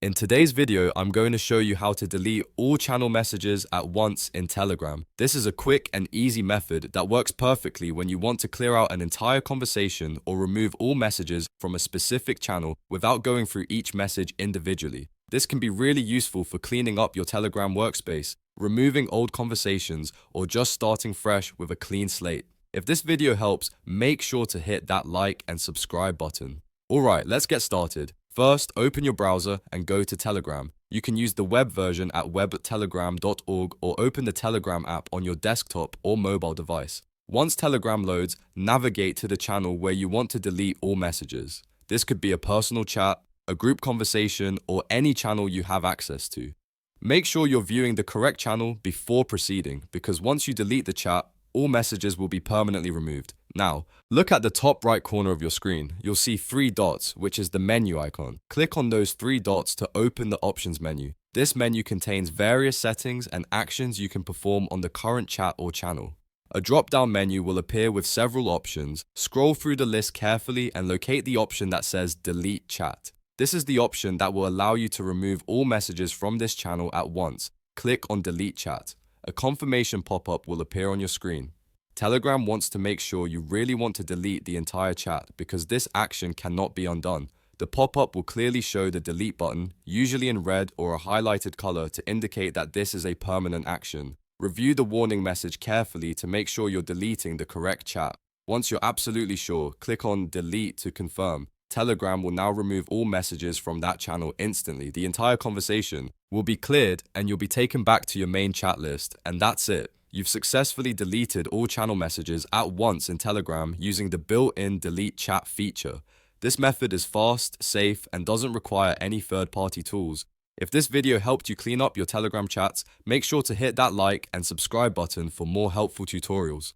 In today's video, I'm going to show you how to delete all channel messages at once in Telegram. This is a quick and easy method that works perfectly when you want to clear out an entire conversation or remove all messages from a specific channel without going through each message individually. This can be really useful for cleaning up your Telegram workspace, removing old conversations, or just starting fresh with a clean slate. If this video helps, make sure to hit that like and subscribe button. Alright, let's get started. First, open your browser and go to Telegram. You can use the web version at webtelegram.org or open the Telegram app on your desktop or mobile device. Once Telegram loads, navigate to the channel where you want to delete all messages. This could be a personal chat, a group conversation, or any channel you have access to. Make sure you're viewing the correct channel before proceeding, because once you delete the chat, all messages will be permanently removed. Now, look at the top right corner of your screen. You'll see 3 dots, which is the menu icon. Click on those 3 dots to open the options menu. This menu contains various settings and actions you can perform on the current chat or channel. A drop-down menu will appear with several options. Scroll through the list carefully and locate the option that says Delete Chat. This is the option that will allow you to remove all messages from this channel at once. Click on Delete Chat. A confirmation pop-up will appear on your screen. Telegram wants to make sure you really want to delete the entire chat because this action cannot be undone. The pop-up will clearly show the delete button, usually in red or a highlighted color to indicate that this is a permanent action. Review the warning message carefully to make sure you're deleting the correct chat. Once you're absolutely sure, click on Delete to confirm. Telegram will now remove all messages from that channel instantly. The entire conversation will be cleared and you'll be taken back to your main chat list. And that's it. You've successfully deleted all channel messages at once in Telegram using the built-in delete chat feature. This method is fast, safe, and doesn't require any third-party tools. If this video helped you clean up your Telegram chats, make sure to hit that like and subscribe button for more helpful tutorials.